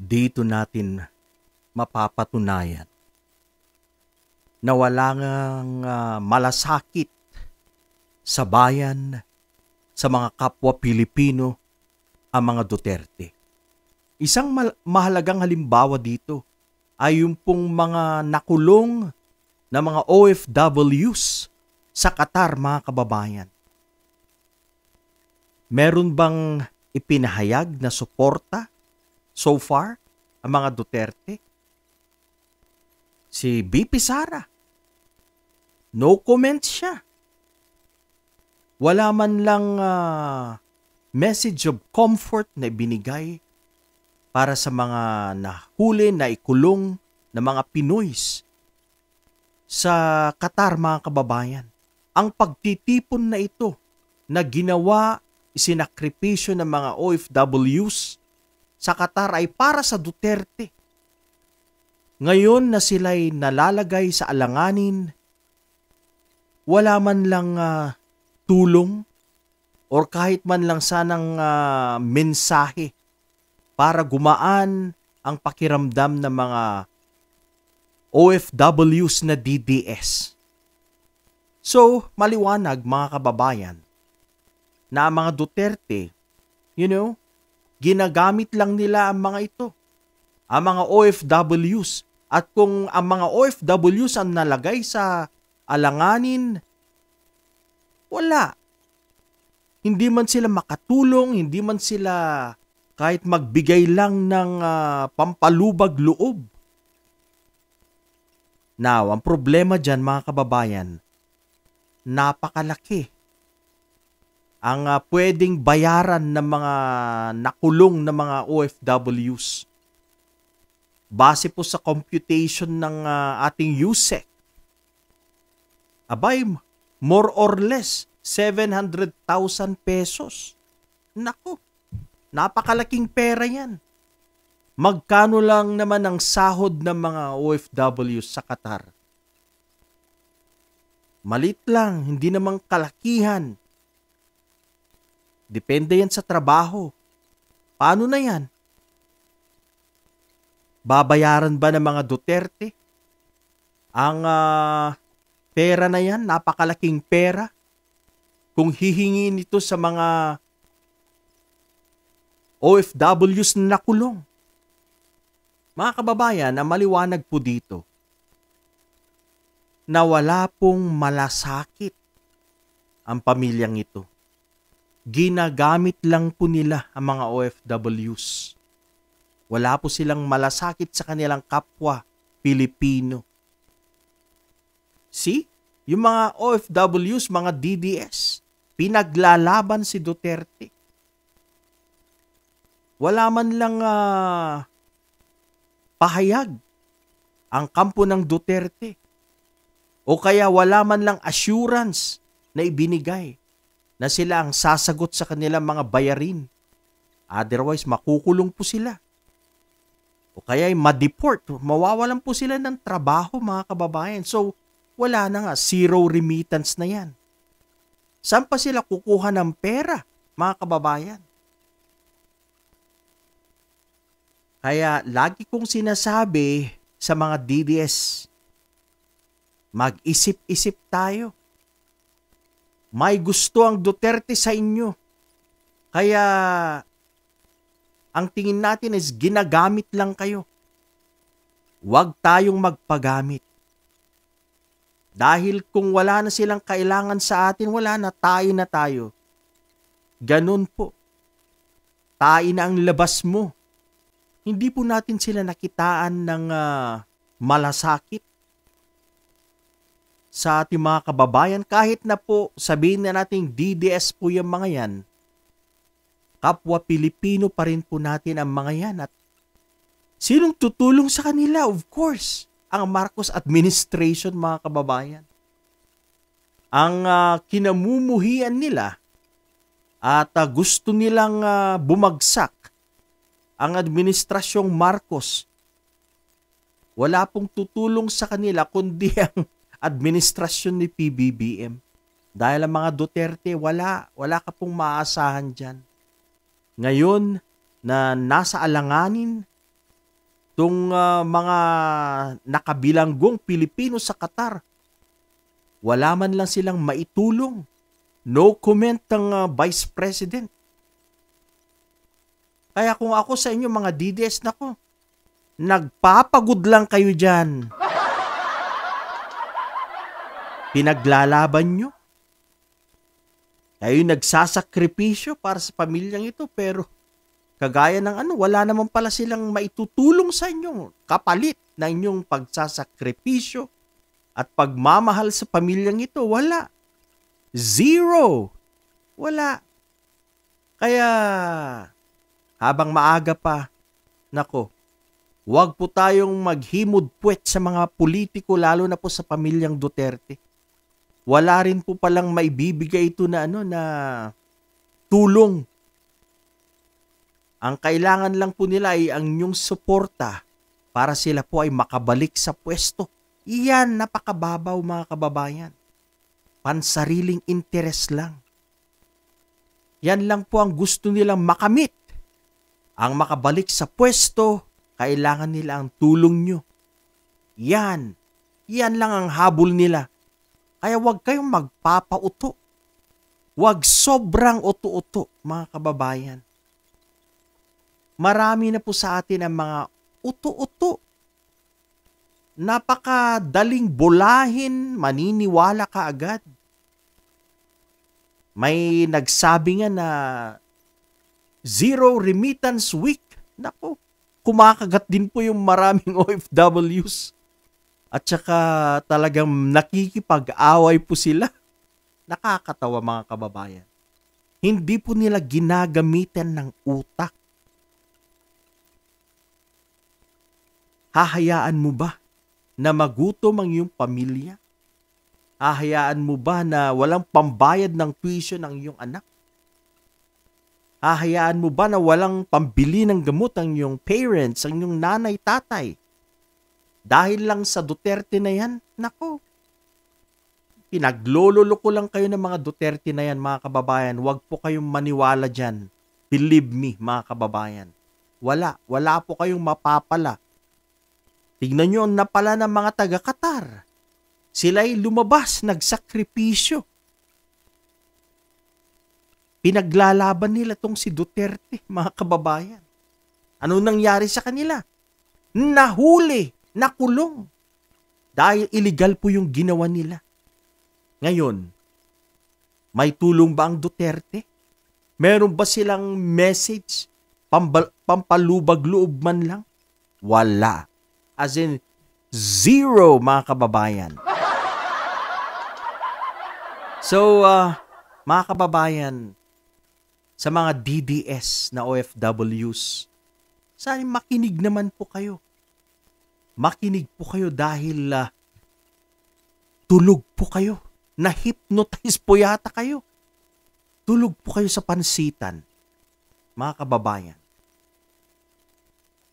Dito natin mapapatunayan na wala ngang malasakit sa bayan, sa mga kapwa Pilipino, ang mga Duterte. Isang mahalagang halimbawa dito ay yung pong mga nakulong na mga OFWs sa Qatar, mga kababayan. Meron bang ipinahayag na suporta so far ang mga Duterte? Si BP Sara, no comment siya. Wala man lang message of comfort na ibinigay para sa mga nahuli na ikulong na mga Pinoys sa Qatar, mga kababayan. Ang pagtitipon na ito na ginawa, isinakripisyo ng mga OFWs sa Qatar ay para sa Duterte. Ngayon na sila'y nalalagay sa alanganin, wala man lang tulong or kahit man lang sanang mensahe para gumaan ang pakiramdam ng mga OFWs na DDS. So, maliwanag, mga kababayan, na ang mga Duterte, ginagamit lang nila ang mga ito, ang mga OFWs. At kung ang mga OFWs ang nalagay sa alanganin, wala. Hindi man sila makatulong, hindi man sila kahit magbigay lang ng pampalubag loob. Now, ang problema dyan, mga kababayan, napakalaki ang pwedeng bayaran ng mga nakulong na mga OFWs. Base po sa computation ng ating USEC, abay, more or less 700,000 pesos. Naku, napakalaking pera yan. Magkano lang naman ang sahod ng mga OFWs sa Qatar? Malit lang, hindi namang kalakihan. Depende yan sa trabaho. Paano na yan? Babayaran ba ng mga Duterte ang pera na yan? Napakalaking pera. Kung hihingin ito sa mga OFWs na nakulong. Mga kababayan, ang maliwanag po dito na wala pong malasakit ang pamilyang ito. Ginagamit lang po nila ang mga OFWs. Wala po silang malasakit sa kanilang kapwa Pilipino. See? Yung mga OFWs, mga DDS, pinaglalaban si Duterte. Wala man lang pahayag ang kampo ng Duterte. O kaya wala man lang assurance na ibinigay na sila ang sasagot sa kanilang mga bayarin. Otherwise, makukulong po sila. O kaya ma-deport, mawawalan po sila ng trabaho, mga kababayan. So, wala na nga, zero remittance na yan. Saan pa sila kukuha ng pera, mga kababayan? Kaya lagi kong sinasabi sa mga DDS, mag-isip-isip tayo. May gusto ang Duterte sa inyo. Kaya ang tingin natin is ginagamit lang kayo. Huwag tayong magpagamit. Dahil kung wala na silang kailangan sa atin, wala na, tayo na tayo. Ganun po. Tayo na ang labas mo. Hindi po natin sila nakitaan ng malasakit sa ating mga kababayan. Kahit na po sabihin na natin DDS po yung mga yan, kapwa Pilipino pa rin po natin ang mga yan. At sinong tutulong sa kanila? Of course, ang Marcos administration, mga kababayan. Ang kinamumuhian nila at gusto nilang bumagsak ang administrasyong Marcos. Wala pong tutulong sa kanila kundi ang administrasyon ni PBBM. Dahil ang mga Duterte, wala ka pong maaasahan dyan. Ngayon na nasa alanganin Tung mga nakabilanggong Pilipino sa Qatar, wala man lang silang maitulong. No comment ng Vice President. Kaya kung ako sa inyo mga DDS, nako, nagpapagod lang kayo dyan. Pinaglalaban nyo. Kayo nagsasakripisyo para sa pamilyang ito, pero kagaya ng wala naman pala silang maitutulong sa inyo kapalit na inyong pagsasakripisyo at pagmamahal sa pamilyang ito. Wala. Zero. Wala. Kaya, habang maaga pa, nako, huwag po tayong maghimod puwet sa mga politiko, lalo na po sa pamilyang Duterte. Wala rin po palang maibibigay ito na na tulong. Ang kailangan lang po nila ay ang inyong suporta para sila po ay makabalik sa pwesto. Iyan, napakababaw mga kababayan. Pansariling interes lang. Yan lang po ang gusto nilang makamit. Ang makabalik sa pwesto, kailangan nila ang tulong nyo. Yan. Yan lang ang habol nila. Kaya huwag kayong magpapauto. Huwag sobrang uto-uto, mga kababayan. Marami na po sa atin ang mga uto-uto. Napakadaling bulahin, maniniwala ka agad. May nagsabi nga na zero remittance week. Nako, kumakagat din po yung maraming OFWs. At saka talagang nakikipag-away po sila. Nakakatawa mga kababayan. Hindi po nila ginagamitan ng utak. Hahayaan mo ba na magutom ang iyong pamilya? Hahayaan mo ba na walang pambayad ng tuition ng iyong anak? Hahayaan mo ba na walang pambili ng gamot ang iyong parents, ang iyong nanay, tatay? Dahil lang sa Duterte na yan, nako. Pinaglololoko lang kayo ng mga Duterte na yan, mga kababayan. Huwag po kayong maniwala dyan. Believe me, mga kababayan. Wala po kayong mapapala. Tignan nyo ang napala ng mga taga-Qatar. Sila'y lumabas, nagsakripisyo. Pinaglalaban nila tong si Duterte, mga kababayan. Ano nangyari sa kanila? Nahuli, nakulong. Dahil illegal po yung ginawa nila. Ngayon, may tulong ba ang Duterte? Meron ba silang message? Pampalubag-loob man lang? Wala. As in, zero, mga kababayan. So, mga kababayan, sa mga DDS na OFWs, sana makinig naman po kayo. Makinig po kayo dahil tulog po kayo. Na-hypnotize po yata kayo. Tulog po kayo sa pansitan, mga kababayan.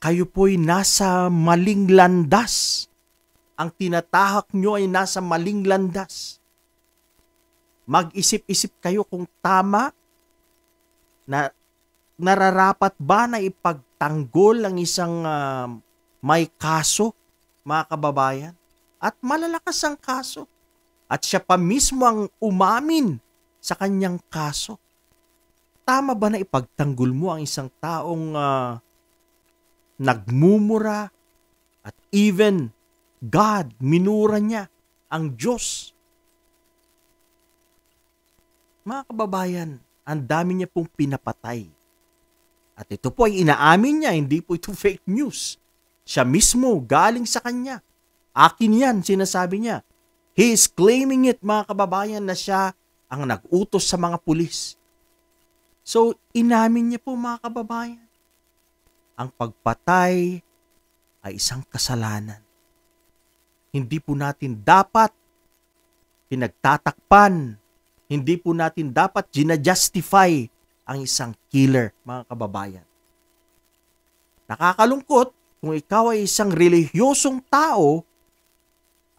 Kayo po'y nasa maling landas. Ang tinatahak nyo ay nasa maling landas. Mag-isip-isip kayo kung tama na nararapat ba na ipagtanggol ang isang may kaso, mga kababayan. At malalakas ang kaso. At siya pa mismo ang umamin sa kanyang kaso. Tama ba na ipagtanggol mo ang isang taong nagmumura at even God, minura niya ang Diyos? Mga kababayan, ang dami niya pong pinapatay. At ito po ay inaamin niya, hindi po ito fake news. Siya mismo, galing sa kanya. Akin yan, sinasabi niya. He is claiming it, mga kababayan, na siya ang nag-utos sa mga pulis. So, inamin niya po, mga kababayan. Ang pagpatay ay isang kasalanan. Hindi po natin dapat pinagtatakpan. Hindi po natin dapat ginajustify ang isang killer, mga kababayan. Nakakalungkot kung ikaw ay isang relihiyosong tao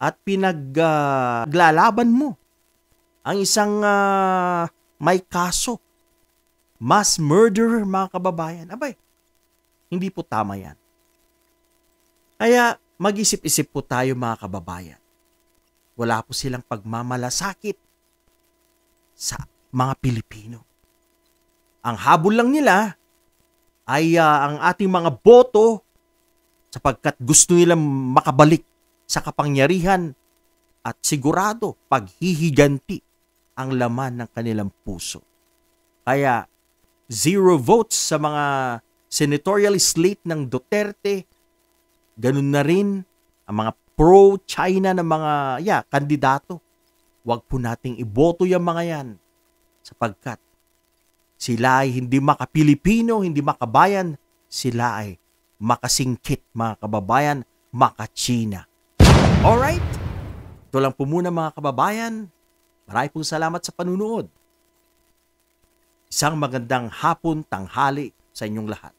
at pinaglalaban mo ang isang may kaso. Mass murderer, mga kababayan. Abay, hindi po tama yan. Kaya mag-isip-isip po tayo mga kababayan. Wala po silang pagmamalasakit sa mga Pilipino. Ang habol lang nila ay ang ating mga boto sapagkat gusto nilang makabalik sa kapangyarihan at sigurado paghihiganti ang laman ng kanilang puso. Kaya 0 votes sa mga senatorial slate ng Duterte, ganun na rin ang mga pro-China na mga kandidato. Huwag po nating iboto yung mga yan sapagkat sila ay hindi maka-Pilipino, hindi makabayan, sila ay makasingkit mga kababayan, maka-China. Alright? Ito lang po muna mga kababayan. Maraming pong salamat sa panunood. Isang magandang hapon, tanghali sa inyong lahat.